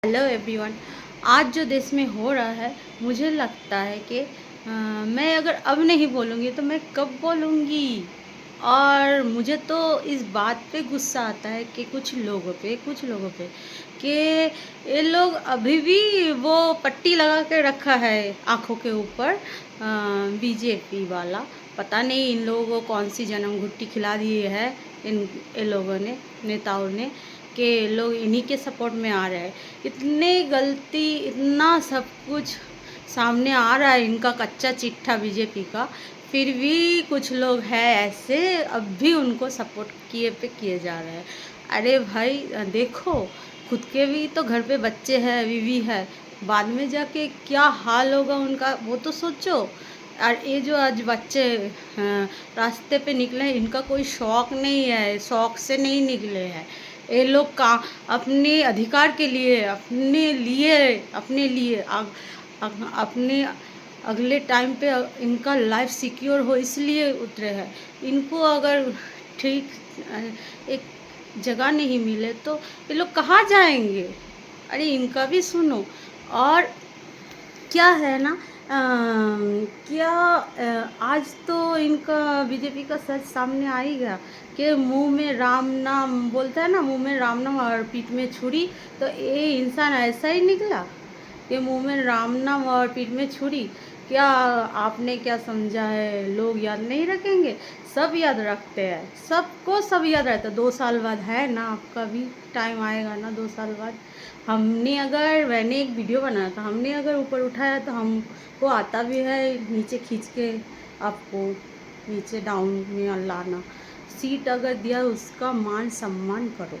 Hello everyone. आज जो देश में हो रहा है, मुझे लगता है कि मैं अगर अब नहीं बोलूँगी तो मैं कब बोलूँगी। और मुझे तो इस बात पे गुस्सा आता है कि कुछ लोगों पे कि ये लोग अभी भी वो पट्टी लगा के रखा है आँखों के ऊपर, बीजेपी वाला। पता नहीं इन लोगों को कौन सी जन्म घुट्टी खिला दी है इन लोगों ने, नेताओं ने, कि लोग इन्हीं के सपोर्ट में आ रहे हैं। इतने गलती, इतना सब कुछ सामने आ रहा है इनका कच्चा चिट्ठा बीजेपी का, फिर भी कुछ लोग हैं ऐसे अब भी उनको सपोर्ट किए जा रहे हैं। अरे भाई, देखो, खुद के भी तो घर पे बच्चे हैं, बीवी है, बाद में जाके क्या हाल होगा उनका वो तो सोचो। और ये जो आज बच्चे रास्ते पे निकले हैं, इनका कोई शौक नहीं है, शौक से नहीं निकले हैं। ये लोग का अपने अधिकार के लिए, अपने लिए अपने अगले टाइम पे इनका लाइफ सिक्योर हो इसलिए उतरे हैं। इनको अगर ठीक एक जगह नहीं मिले तो ये लोग कहाँ जाएंगे। अरे इनका भी सुनो। और क्या है ना, क्या आज तो इनका बीजेपी का सच सामने आ ही गया कि मुंह में राम नाम बोलता है ना, मुंह में राम नाम और पीठ में छुरी। तो ये इंसान ऐसा ही निकला कि मुंह में राम नाम और पीठ में छुरी। क्या आपने क्या समझा है, लोग याद नहीं रखेंगे? सब याद रखते हैं, सबको सब याद रहता है। 2 साल बाद है ना, आपका भी टाइम आएगा ना 2 साल बाद। मैंने एक वीडियो बनाया था, हमने अगर ऊपर उठाया तो हमको आता भी है नीचे खींच के आपको नीचे डाउन में लाना। सीट अगर दिया उसका मान सम्मान करो।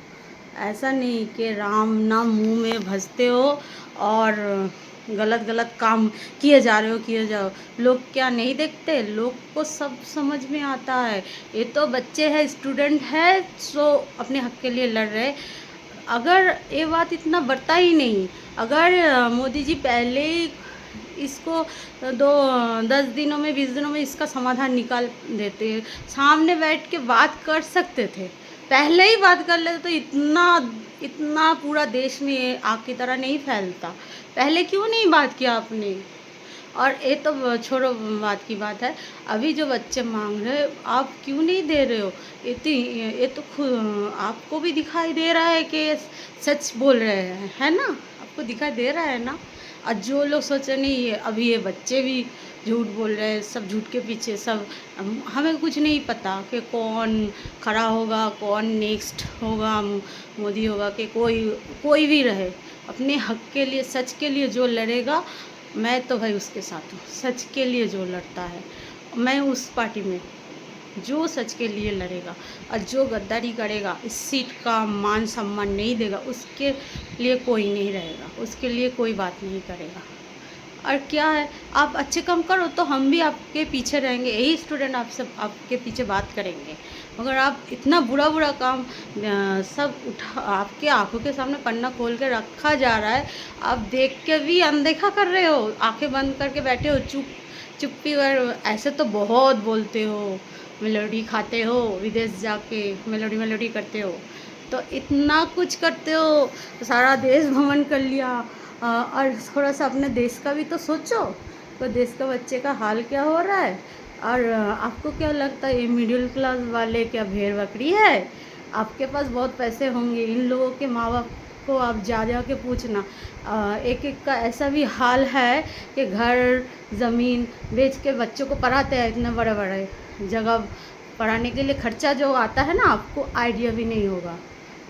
ऐसा नहीं कि राम नाम मुंह में भसते हो और गलत गलत काम किए जाओ। लोग क्या नहीं देखते? लोग को सब समझ में आता है। ये तो बच्चे हैं, स्टूडेंट है, सो अपने हक के लिए लड़ रहे। अगर ये बात इतना बढ़ता ही नहीं, अगर मोदी जी पहले ही इसको 10 दिनों में 20 दिनों में इसका समाधान निकाल देते, सामने बैठ के बात कर सकते थे, पहले ही बात कर लेते तो इतना इतना पूरा देश में आग की तरह नहीं फैलता। पहले क्यों नहीं बात किया आपने? और ये तो छोड़ो, बात की बात है। अभी जो बच्चे मांग रहे हैं, आप क्यों नहीं दे रहे हो? ये तो खुद आपको भी दिखाई दे रहा है कि ये सच बोल रहे हैं, है ना? आपको दिखाई दे रहा है ना? और जो लोग सोच रहे नहीं, ये अभी ये बच्चे भी झूठ बोल रहे हैं, सब झूठ के पीछे सब। हमें कुछ नहीं पता कि कौन खड़ा होगा, कौन नेक्स्ट होगा, मोदी होगा कि कोई भी रहे। अपने हक के लिए, सच के लिए जो लड़ेगा, मैं तो भाई उसके साथ हूँ। सच के लिए जो लड़ता है, मैं उस पार्टी में जो सच के लिए लड़ेगा। और जो गद्दारी करेगा, इस सीट का मान सम्मान नहीं देगा, उसके लिए कोई नहीं रहेगा, उसके लिए कोई बात नहीं करेगा। और क्या है, आप अच्छे काम करो तो हम भी आपके पीछे रहेंगे, यही स्टूडेंट आप सब आपके पीछे बात करेंगे। मगर आप इतना बुरा बुरा काम सब उठा, आपके आंखों के सामने पन्ना खोल के रखा जा रहा है, आप देख के भी अनदेखा कर रहे हो, आंखें बंद करके बैठे हो, चुप्पी कर। ऐसे तो बहुत बोलते हो, मेलोडी खाते हो, विदेश जाके मेलोडी करते हो, तो इतना कुछ करते हो, सारा देश भ्रमण कर लिया। और थोड़ा सा अपने देश का भी तो सोचो, तो देश का बच्चे का हाल क्या हो रहा है। और आपको क्या लगता है, ये मिडिल क्लास वाले क्या भेड़ बकरी है? आपके पास बहुत पैसे होंगे, इन लोगों के माँ बाप को आप जा के पूछना। एक एक का ऐसा भी हाल है कि घर ज़मीन बेच के बच्चों को पढ़ाते हैं, इतने बड़े बड़े जगह पढ़ाने के लिए खर्चा जो आता है ना, आपको आइडिया भी नहीं होगा,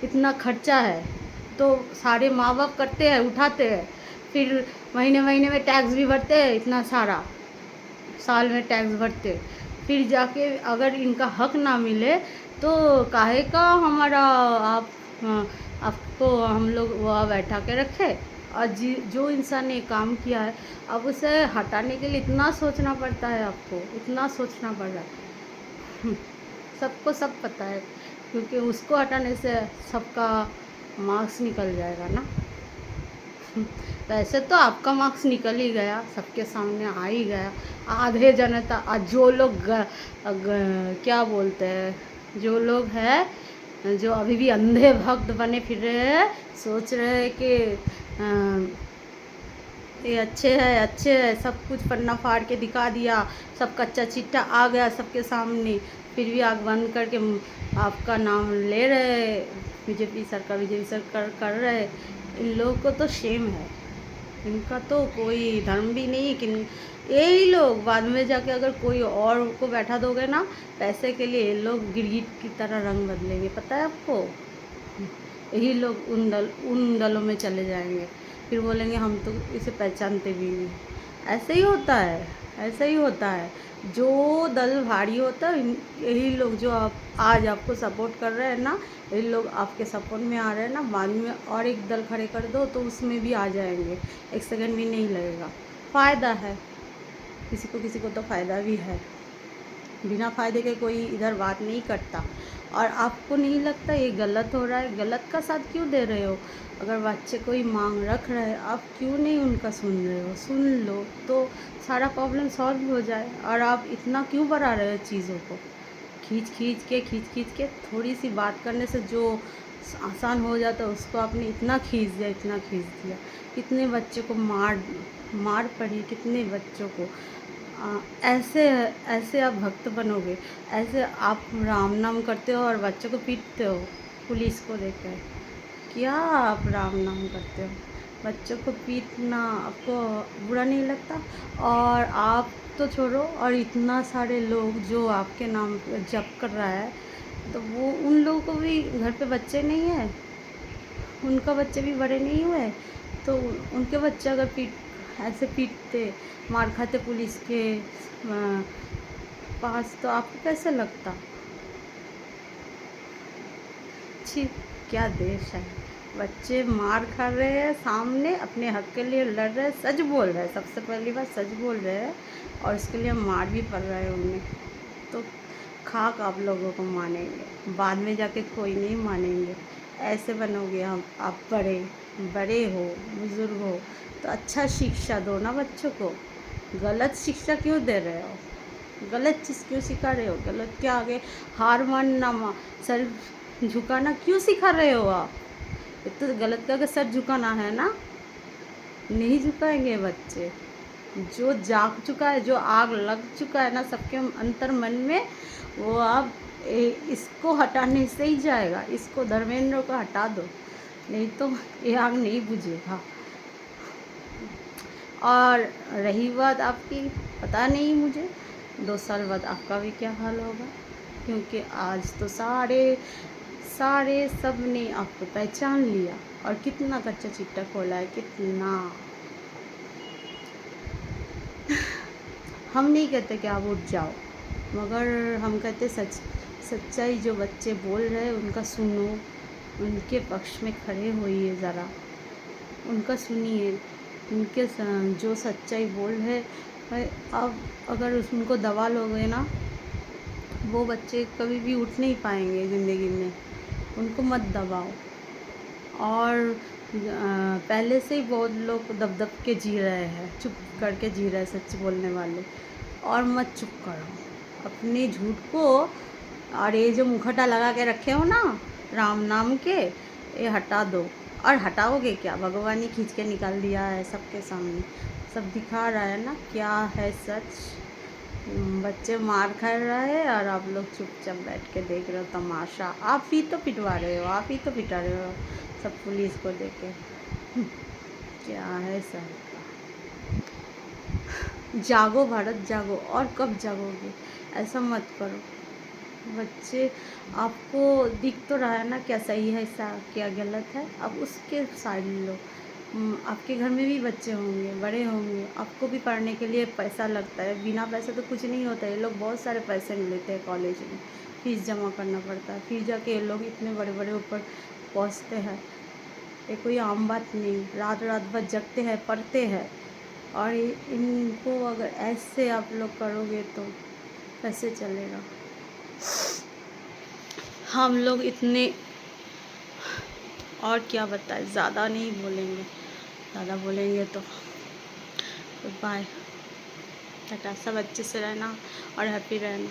इतना खर्चा है। तो सारे माँ बाप करते हैं, उठाते हैं, फिर महीने महीने में टैक्स भी भरते हैं इतना सारा, साल में टैक्स भरते, फिर जाके अगर इनका हक ना मिले तो काहे का हमारा आप आपको हम लोग वहाँ बैठा के रखे। और जो इंसान ने काम किया है, अब उसे हटाने के लिए इतना सोचना पड़ता है, आपको इतना सोचना पड़ रहा है। सबको सब पता है, क्योंकि उसको हटाने से सबका मार्क्स निकल जाएगा ना। वैसे तो आपका मार्क्स निकल ही गया, सबके सामने आ ही गया। आधे जनता, जो लोग क्या बोलते हैं, जो लोग हैं जो अभी भी अंधे भक्त बने फिर रहे हैं, सोच रहे हैं कि ये अच्छे है, सब कुछ पन्ना फाड़ के दिखा दिया, सब कच्चा चिट्ठा आ गया सबके सामने, फिर भी आँख बंद करके आपका नाम ले रहे, बीजेपी सरकार कर रहे। इन लोगों को तो शेम है, इनका तो कोई धर्म भी नहीं कि यही लोग बाद में जाके अगर कोई और को बैठा दोगे ना पैसे के लिए, ये लोग गिरगिट की तरह रंग बदलेंगे, पता है आपको। यही लोग उन दलों में चले जाएंगे, फिर बोलेंगे हम तो इसे पहचानते भी नहीं। ऐसे ही होता है, ऐसे ही होता है। जो दल भारी होता है यही लोग जो आज आपको सपोर्ट कर रहे हैं ना, यही लोग आपके सपोर्ट में आ रहे हैं ना, बाद में और एक दल खड़े कर दो तो उसमें भी आ जाएंगे, एक सेकंड भी नहीं लगेगा। फ़ायदा है, किसी को तो फ़ायदा भी है, बिना फ़ायदे के कोई इधर बात नहीं करता। और आपको नहीं लगता ये गलत हो रहा है? गलत का साथ क्यों दे रहे हो? अगर बच्चे कोई मांग रख रहे हैं, आप क्यों नहीं उनका सुन रहे हो? सुन लो तो सारा प्रॉब्लम सॉल्व हो जाए। और आप इतना क्यों बढ़ा रहे हो चीज़ों को? खींच के थोड़ी सी बात करने से जो आसान हो जाता है उसको आपने इतना खींच दिया। कितने बच्चे को मार पड़ी, कितने बच्चों को। ऐसे ऐसे आप भक्त बनोगे? ऐसे आप राम नाम करते हो और बच्चों को पीटते हो पुलिस को देकर? क्या आप राम नाम करते हो? बच्चों को पीटना आपको बुरा नहीं लगता? और आप तो छोड़ो, और इतना सारे लोग जो आपके नाम पे जप कर रहा है, तो वो उन लोगों को भी घर पे बच्चे नहीं है, उनका बच्चे भी बड़े नहीं हुए, तो उनके बच्चे अगर ऐसे पीटते, मार खाते पुलिस के पास, तो आपको कैसे लगता? छी, क्या देश है। बच्चे मार खा रहे हैं सामने, अपने हक के लिए लड़ रहे हैं, सच बोल रहे हैं, सबसे पहली बात सच बोल रहे हैं, और इसके लिए मार भी पड़ रहा है उन्हें। तो खाक आप लोगों को मानेंगे, बाद में जाके कोई नहीं मानेंगे। ऐसे बनोगे हम आप बड़े हो, बुज़ुर्ग हो, तो अच्छा शिक्षा दो ना बच्चों को। गलत शिक्षा क्यों दे रहे हो? गलत चीज़ क्यों सिखा रहे हो? गलत के आगे हार मानना, सर झुकाना क्यों सिखा रहे हो आप? ये तो गलत का अगर सर झुकाना है ना, नहीं झुकाएंगे बच्चे। जो जाग चुका है, जो आग लग चुका है ना सबके अंतर मन में, वो अब इसको हटाने से ही जाएगा। इसको, धर्मेंद्र को हटा दो, नहीं तो ये आग नहीं बुझेगा। और रही बात आपकी, पता नहीं मुझे 2 साल बाद आपका भी क्या हाल होगा, क्योंकि आज तो सारे सब ने आपको पहचान लिया। और कितना कच्चा चिट्टा खोला है, कितना। हम नहीं कहते कि आप उठ जाओ, मगर हम कहते सच्चाई जो बच्चे बोल रहे हैं उनका सुनो, उनके पक्ष में खड़े होइए, ज़रा उनका सुनिए, उनके जो सच्चाई बोल रहे हैं। अब अगर उनको दबा लोगे ना, वो बच्चे कभी भी उठ नहीं पाएंगे ज़िंदगी में। उनको मत दबाओ। और पहले से ही बहुत लोग दब के जी रहे हैं, चुप करके जी रहे हैं सच बोलने वाले, और मत चुप करो अपने झूठ को। और ये जो मुखौटा लगा के रखे हो ना राम नाम के, ये हटा दो। और हटाओगे क्या? भगवान ही खींच के निकाल दिया है सबके सामने, सब दिखा रहा है ना क्या है सच। बच्चे मार खा रहे हैं और आप लोग चुपचाप बैठ के देख रहे हो तमाशा। आप ही तो पिटवा रहे हो, आप ही तो पिटा रहे हो सब पुलिस को देके। क्या है सर का। जागो भारत जागो, और कब जागोगे? ऐसा मत करो। बच्चे, आपको दिख तो रहा है ना क्या सही है क्या गलत है, अब उसके साइड लो। आपके घर में भी बच्चे होंगे, बड़े होंगे, आपको भी पढ़ने के लिए पैसा लगता है, बिना पैसे तो कुछ नहीं होता है। ये लोग बहुत सारे पैसे लेते हैं कॉलेज में, फीस जमा करना पड़ता है, फिर जाके ये लोग इतने बड़े बड़े ऊपर पहुँचते हैं। ये कोई आम बात नहीं, रात भर जगते हैं, पढ़ते हैं। और इनको अगर ऐसे आप लोग करोगे तो कैसे चलेगा? हम लोग इतने, और क्या बताएं, ज़्यादा नहीं बोलेंगे, ज़्यादा बोलेंगे तो बाय, टाटा। सब अच्छे से रहना और हैप्पी रहना।